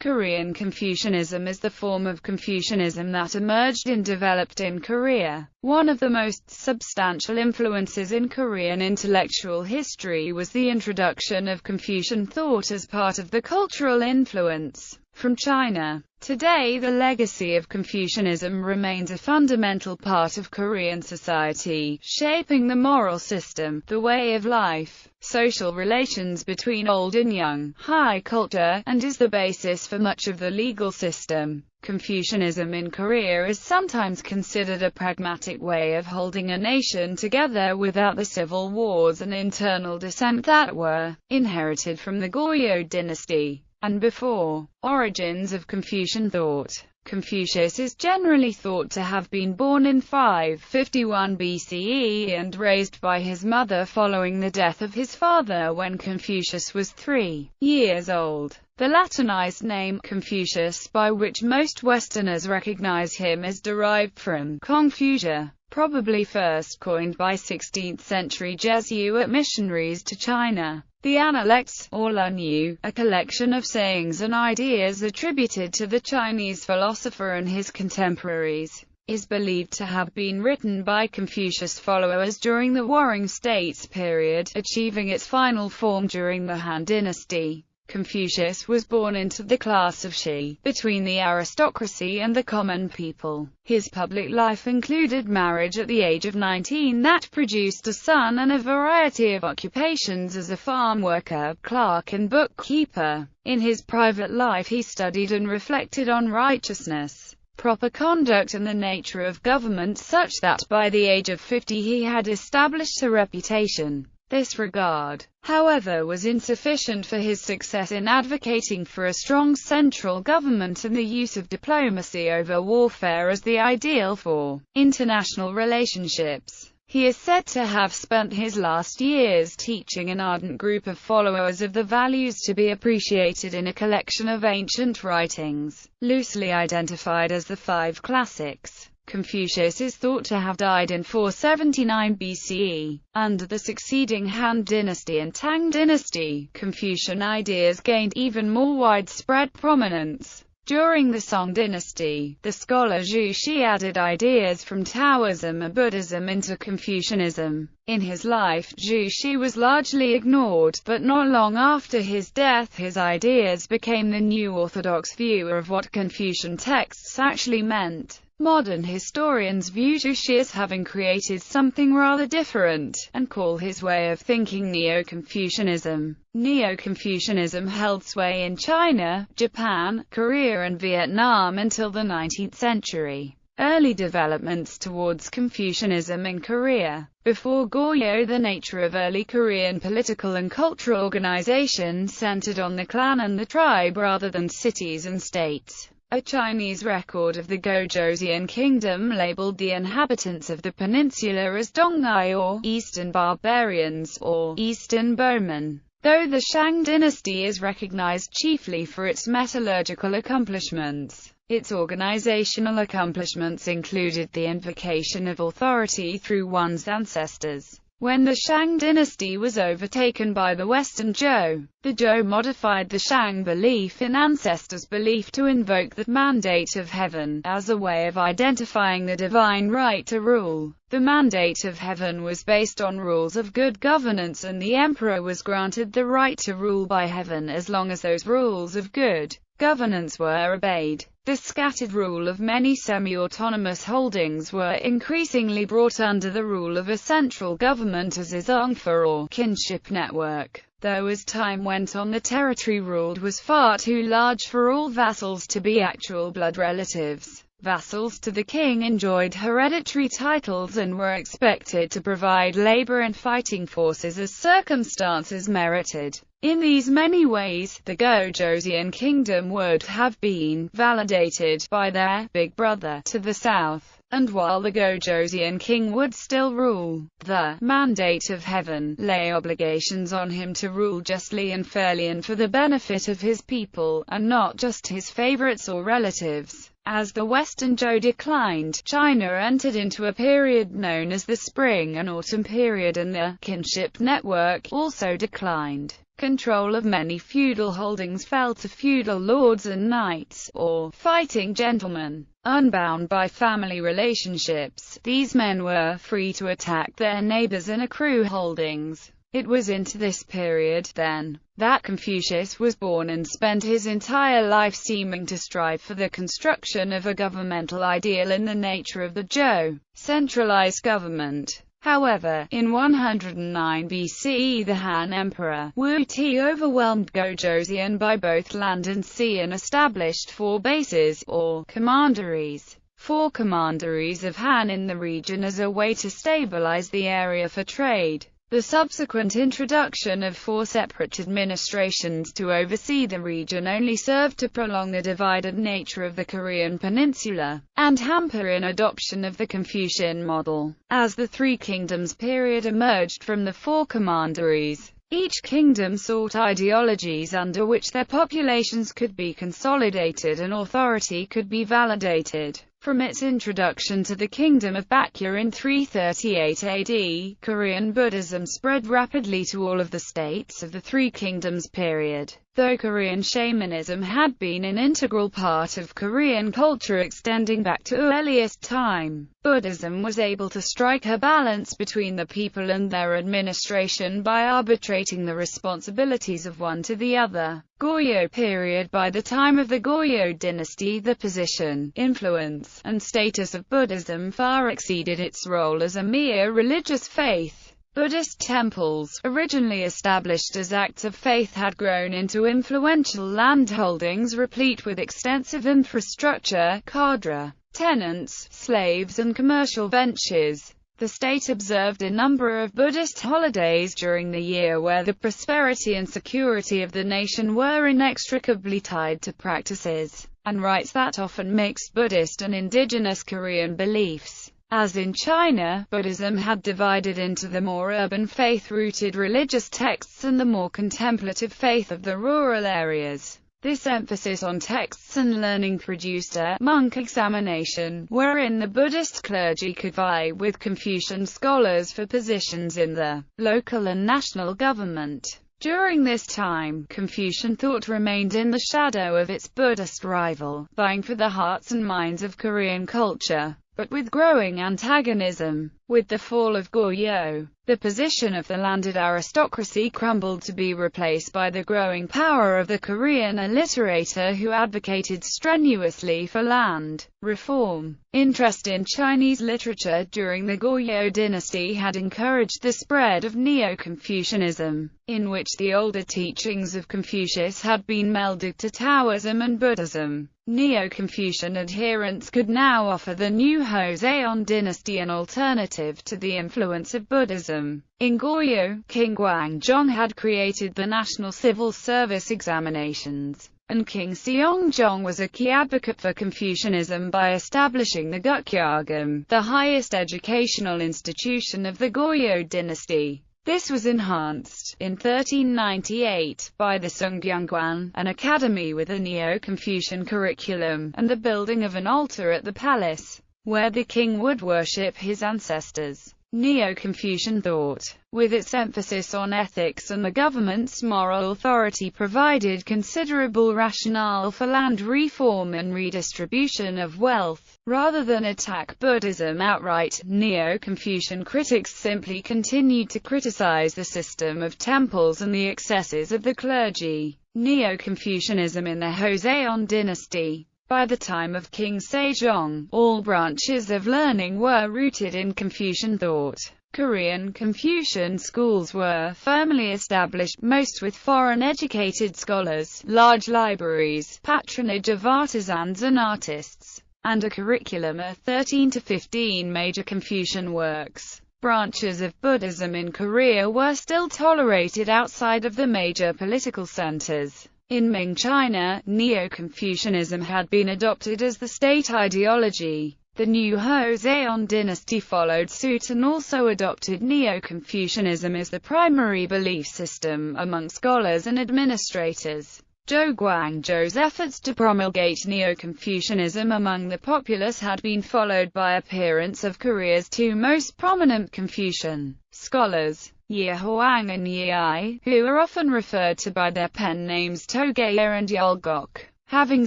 Korean Confucianism is the form of Confucianism that emerged and developed in Korea. One of the most substantial influences in Korean intellectual history was the introduction of Confucian thought as part of the cultural influence from China. Today, the legacy of Confucianism remains a fundamental part of Korean society, shaping the moral system, the way of life, social relations between old and young, high culture, and is the basis for much of the legal system. Confucianism in Korea is sometimes considered a pragmatic way of holding a nation together without the civil wars and internal dissent that were inherited from the Goryeo dynasty and before. Origins of Confucian thought. Confucius is generally thought to have been born in 551 BCE and raised by his mother following the death of his father when Confucius was 3 years old. The Latinized name, Confucius, by which most Westerners recognize him, is derived from Confucia, probably first coined by 16th-century Jesuit missionaries to China. The Analects, or Lunyu, a collection of sayings and ideas attributed to the Chinese philosopher and his contemporaries, is believed to have been written by Confucius' followers during the Warring States period, achieving its final form during the Han Dynasty. Confucius was born into the class of Shi, between the aristocracy and the common people. His public life included marriage at the age of 19 that produced a son and a variety of occupations as a farm worker, clerk and bookkeeper. In his private life he studied and reflected on righteousness, proper conduct and the nature of government such that by the age of 50 he had established a reputation. This regard, however, was insufficient for his success in advocating for a strong central government and the use of diplomacy over warfare as the ideal for international relationships. He is said to have spent his last years teaching an ardent group of followers of the values to be appreciated in a collection of ancient writings, loosely identified as the Five Classics. Confucius is thought to have died in 479 BCE. Under the succeeding Han Dynasty and Tang Dynasty, Confucian ideas gained even more widespread prominence. During the Song Dynasty, the scholar Zhu Xi added ideas from Taoism and Buddhism into Confucianism. In his life, Zhu Xi was largely ignored, but not long after his death his ideas became the new orthodox view of what Confucian texts actually meant. Modern historians view Zhu Xi as having created something rather different, and call his way of thinking Neo-Confucianism. Neo-Confucianism held sway in China, Japan, Korea and Vietnam until the 19th century. Early developments towards Confucianism in Korea. Before Goryeo, the nature of early Korean political and cultural organization centered on the clan and the tribe rather than cities and states. A Chinese record of the Joseon kingdom labeled the inhabitants of the peninsula as Donghai, or Eastern Barbarians, or Eastern Bowmen. Though the Shang dynasty is recognized chiefly for its metallurgical accomplishments, its organizational accomplishments included the invocation of authority through one's ancestors. When the Shang dynasty was overtaken by the Western Zhou, the Zhou modified the Shang belief in ancestors' belief to invoke the mandate of heaven, as a way of identifying the divine right to rule. The mandate of heaven was based on rules of good governance, and the emperor was granted the right to rule by heaven as long as those rules of good governance were obeyed. The scattered rule of many semi-autonomous holdings were increasingly brought under the rule of a central government as a zongfa or kinship network. Though as time went on the territory ruled was far too large for all vassals to be actual blood relatives. Vassals to the king enjoyed hereditary titles and were expected to provide labor and fighting forces as circumstances merited. In these many ways, the Joseon kingdom would have been validated by their big brother to the south, and while the Joseon king would still rule, the mandate of heaven lay obligations on him to rule justly and fairly and for the benefit of his people, and not just his favorites or relatives. As the Western Zhou declined, China entered into a period known as the Spring and Autumn period, and the kinship network also declined. Control of many feudal holdings fell to feudal lords and knights, or fighting gentlemen. Unbound by family relationships, these men were free to attack their neighbors and accrue holdings. It was into this period, then, that Confucius was born and spent his entire life seeming to strive for the construction of a governmental ideal in the nature of the Zhou, centralized government. However, in 109 BCE the Han Emperor, Wu Ti, overwhelmed Joseon by both land and sea and established 4 bases, or commanderies. 4 commanderies of Han in the region as a way to stabilize the area for trade. The subsequent introduction of 4 separate administrations to oversee the region only served to prolong the divided nature of the Korean peninsula, and hamper in adoption of the Confucian model. As the 3 kingdoms period emerged from the 4 commanderies, each kingdom sought ideologies under which their populations could be consolidated and authority could be validated. From its introduction to the Kingdom of Baekje in 338 AD, Korean Buddhism spread rapidly to all of the states of the 3 kingdoms period. Though Korean shamanism had been an integral part of Korean culture extending back to earliest time, Buddhism was able to strike a balance between the people and their administration by arbitrating the responsibilities of one to the other. Goryeo period. By the time of the Goryeo dynasty, the position, influence, and status of Buddhism far exceeded its role as a mere religious faith. Buddhist temples, originally established as acts of faith, had grown into influential landholdings replete with extensive infrastructure, cadre, tenants, slaves, and commercial ventures. The state observed a number of Buddhist holidays during the year where the prosperity and security of the nation were inextricably tied to practices and rites that often mixed Buddhist and indigenous Korean beliefs. As in China, Buddhism had divided into the more urban faith-rooted religious texts and the more contemplative faith of the rural areas. This emphasis on texts and learning produced a monk examination, wherein the Buddhist clergy could vie with Confucian scholars for positions in the local and national government. During this time, Confucian thought remained in the shadow of its Buddhist rival, vying for the hearts and minds of Korean culture, but with growing antagonism. With the fall of Goryeo, the position of the landed aristocracy crumbled to be replaced by the growing power of the Korean illiterator who advocated strenuously for land reform. Interest in Chinese literature during the Goryeo dynasty had encouraged the spread of Neo-Confucianism, in which the older teachings of Confucius had been melded to Taoism and Buddhism. Neo-Confucian adherents could now offer the new Joseon dynasty an alternative to the influence of Buddhism. In Goryeo, King Gwangjong had created the National Civil Service Examinations, and King Seongjong was a key advocate for Confucianism by establishing the Goryeo, the highest educational institution of the Goryeo dynasty. This was enhanced, in 1398, by the Sungkyunkwan, an academy with a Neo-Confucian curriculum, and the building of an altar at the palace, where the king would worship his ancestors. Neo-Confucian thought, with its emphasis on ethics and the government's moral authority, provided considerable rationale for land reform and redistribution of wealth. Rather than attack Buddhism outright, Neo-Confucian critics simply continued to criticize the system of temples and the excesses of the clergy. Neo-Confucianism in the Joseon dynasty. By the time of King Sejong, all branches of learning were rooted in Confucian thought. Korean Confucian schools were firmly established, most with foreign-educated scholars, large libraries, patronage of artisans and artists, and a curriculum of 13 to 15 major Confucian works. Branches of Buddhism in Korea were still tolerated outside of the major political centers. In Ming China, Neo-Confucianism had been adopted as the state ideology. The new Joseon dynasty followed suit and also adopted Neo-Confucianism as the primary belief system among scholars and administrators. Zhou Guangzhou's efforts to promulgate Neo-Confucianism among the populace had been followed by appearance of Korea's 2 most prominent Confucian scholars, Ye Huang and Ye Ai, who are often referred to by their pen names Togeyo and Yolgok, having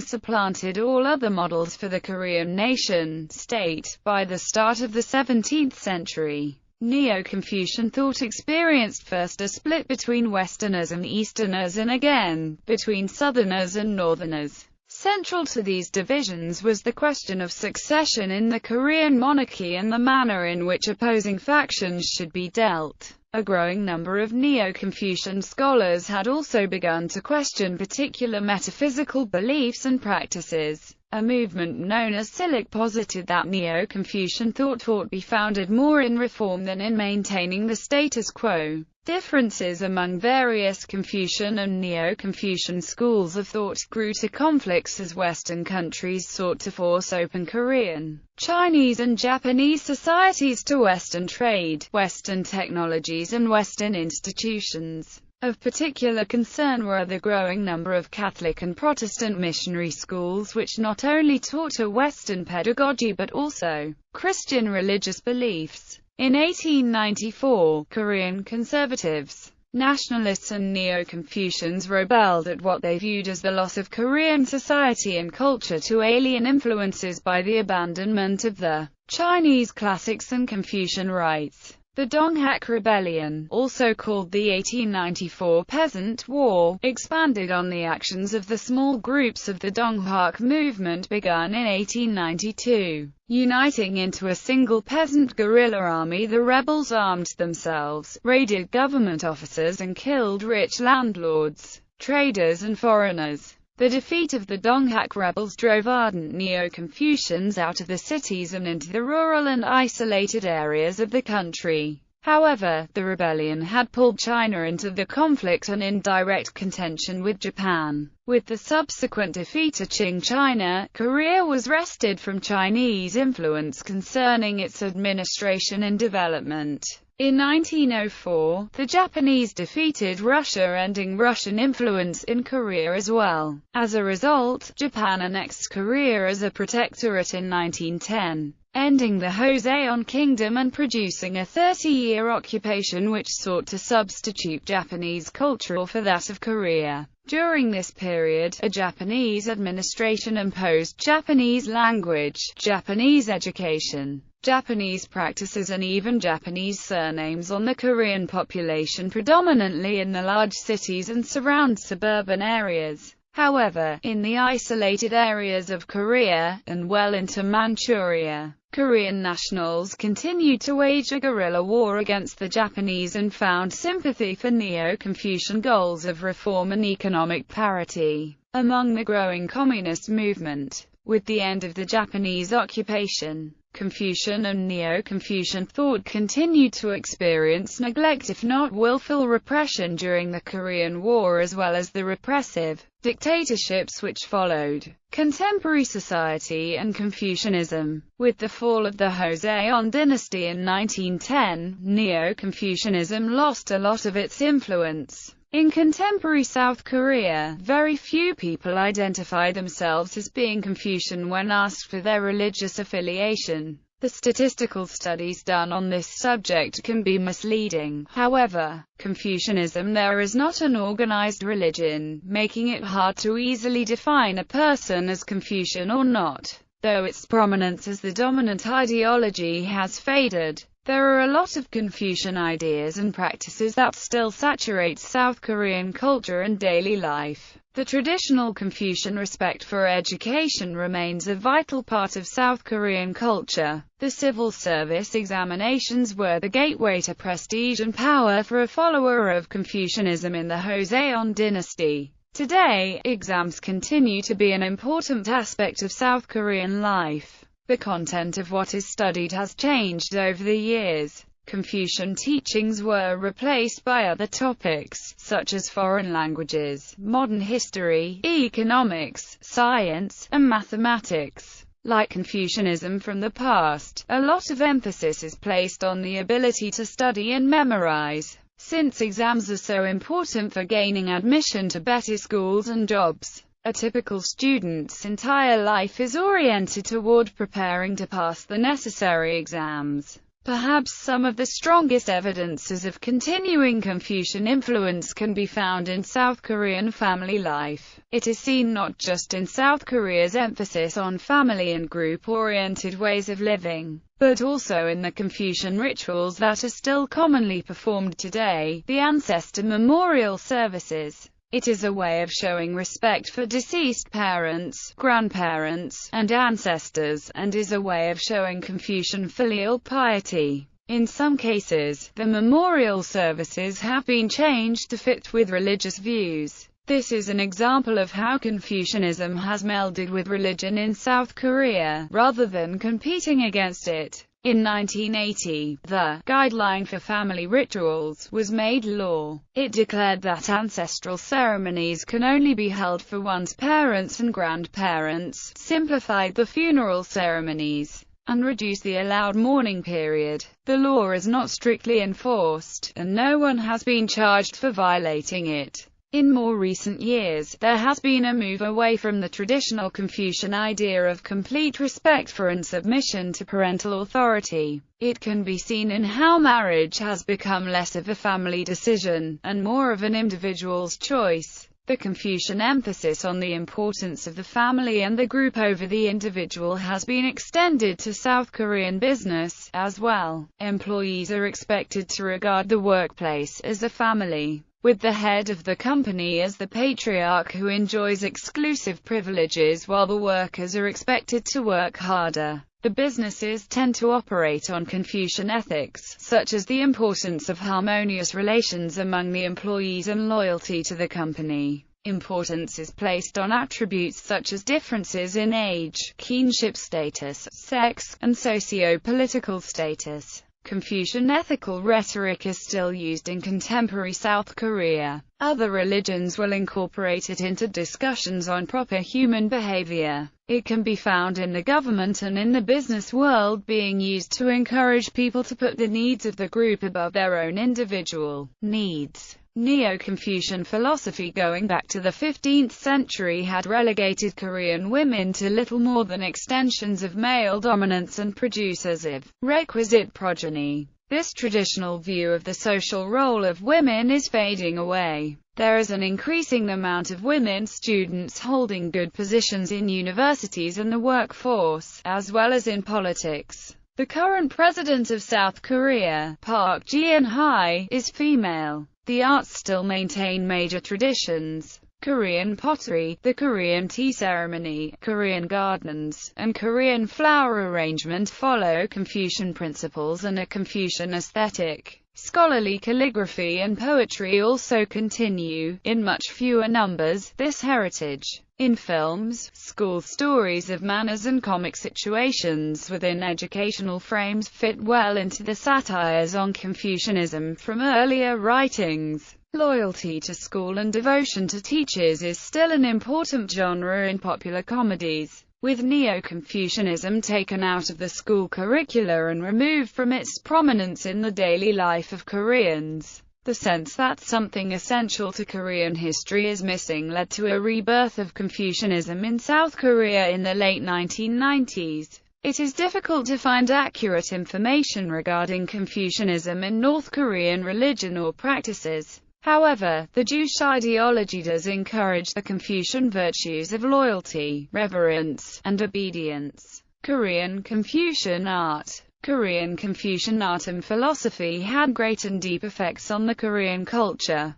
supplanted all other models for the Korean nation-state by the start of the 17th century. Neo-Confucian thought experienced first a split between Westerners and Easterners and again, between Southerners and Northerners. Central to these divisions was the question of succession in the Korean monarchy and the manner in which opposing factions should be dealt. A growing number of Neo-Confucian scholars had also begun to question particular metaphysical beliefs and practices. A movement known as Silic posited that Neo-Confucian thought ought be founded more in reform than in maintaining the status quo. Differences among various Confucian and Neo-Confucian schools of thought grew to conflicts as Western countries sought to force open Korean, Chinese and Japanese societies to Western trade, Western technologies and Western institutions. Of particular concern were the growing number of Catholic and Protestant missionary schools which not only taught a Western pedagogy but also Christian religious beliefs. In 1894, Korean conservatives, nationalists and Neo-Confucians rebelled at what they viewed as the loss of Korean society and culture to alien influences by the abandonment of the Chinese classics and Confucian rites. The Donghak Rebellion, also called the 1894 Peasant War, expanded on the actions of the small groups of the Donghak movement begun in 1892. Uniting into a single peasant guerrilla army, the rebels armed themselves, raided government offices and killed rich landlords, traders and foreigners. The defeat of the Donghak rebels drove ardent Neo-Confucians out of the cities and into the rural and isolated areas of the country. However, the rebellion had pulled China into the conflict and in direct contention with Japan. With the subsequent defeat of Qing China, Korea was wrested from Chinese influence concerning its administration and development. In 1904, the Japanese defeated Russia, ending Russian influence in Korea as well. As a result, Japan annexed Korea as a protectorate in 1910, ending the Joseon kingdom and producing a 30-year occupation which sought to substitute Japanese culture for that of Korea. During this period, a Japanese administration imposed Japanese language, Japanese education, Japanese practices and even Japanese surnames on the Korean population, predominantly in the large cities and surround suburban areas. However, in the isolated areas of Korea, and well into Manchuria, Korean nationals continued to wage a guerrilla war against the Japanese and found sympathy for Neo-Confucian goals of reform and economic parity. Among the growing communist movement, with the end of the Japanese occupation, Confucian and Neo-Confucian thought continued to experience neglect if not willful repression during the Korean War as well as the repressive dictatorships which followed. Contemporary society and Confucianism. With the fall of the Joseon dynasty in 1910, Neo-Confucianism lost a lot of its influence. In contemporary South Korea, very few people identify themselves as being Confucian when asked for their religious affiliation. The statistical studies done on this subject can be misleading. However, Confucianism there is not an organized religion, making it hard to easily define a person as Confucian or not. Though its prominence as the dominant ideology has faded, there are a lot of Confucian ideas and practices that still saturate South Korean culture and daily life. The traditional Confucian respect for education remains a vital part of South Korean culture. The civil service examinations were the gateway to prestige and power for a follower of Confucianism in the Joseon dynasty. Today, exams continue to be an important aspect of South Korean life. The content of what is studied has changed over the years. Confucian teachings were replaced by other topics, such as foreign languages, modern history, economics, science, and mathematics. Like Confucianism from the past, a lot of emphasis is placed on the ability to study and memorize. Since exams are so important for gaining admission to better schools and jobs, a typical student's entire life is oriented toward preparing to pass the necessary exams. Perhaps some of the strongest evidences of continuing Confucian influence can be found in South Korean family life. It is seen not just in South Korea's emphasis on family and group-oriented ways of living, but also in the Confucian rituals that are still commonly performed today, the ancestor memorial services. It is a way of showing respect for deceased parents, grandparents, and ancestors, and is a way of showing Confucian filial piety. In some cases, the memorial services have been changed to fit with religious views. This is an example of how Confucianism has melded with religion in South Korea, rather than competing against it. In 1980, the Guideline for Family Rituals was made law. It declared that ancestral ceremonies can only be held for one's parents and grandparents, simplified the funeral ceremonies, and reduced the allowed mourning period. The law is not strictly enforced, and no one has been charged for violating it. In more recent years, there has been a move away from the traditional Confucian idea of complete respect for and submission to parental authority. It can be seen in how marriage has become less of a family decision, and more of an individual's choice. The Confucian emphasis on the importance of the family and the group over the individual has been extended to South Korean business, as well. Employees are expected to regard the workplace as a family, with the head of the company as the patriarch who enjoys exclusive privileges while the workers are expected to work harder. The businesses tend to operate on Confucian ethics, such as the importance of harmonious relations among the employees and loyalty to the company. Importance is placed on attributes such as differences in age, kinship status, sex, and socio-political status. Confucian ethical rhetoric is still used in contemporary South Korea. Other religions will incorporate it into discussions on proper human behavior. It can be found in the government and in the business world, being used to encourage people to put the needs of the group above their own individual needs. Neo-Confucian philosophy going back to the 15th century had relegated Korean women to little more than extensions of male dominance and producers of requisite progeny. This traditional view of the social role of women is fading away. There is an increasing amount of women students holding good positions in universities and the workforce, as well as in politics. The current president of South Korea, Park Geun-hye, is female. The arts still maintain major traditions. Korean pottery, the Korean tea ceremony, Korean gardens, and Korean flower arrangement follow Confucian principles and a Confucian aesthetic. Scholarly calligraphy and poetry also continue, in much fewer numbers, this heritage. In films, school stories of manners and comic situations within educational frames fit well into the satires on Confucianism from earlier writings. Loyalty to school and devotion to teachers is still an important genre in popular comedies. With Neo-Confucianism taken out of the school curricula and removed from its prominence in the daily life of Koreans, the sense that something essential to Korean history is missing led to a rebirth of Confucianism in South Korea in the late 1990s. It is difficult to find accurate information regarding Confucianism in North Korean religion or practices. However, the Jewish ideology does encourage the Confucian virtues of loyalty, reverence, and obedience. Korean Confucian art. Korean Confucian art and philosophy had great and deep effects on the Korean culture.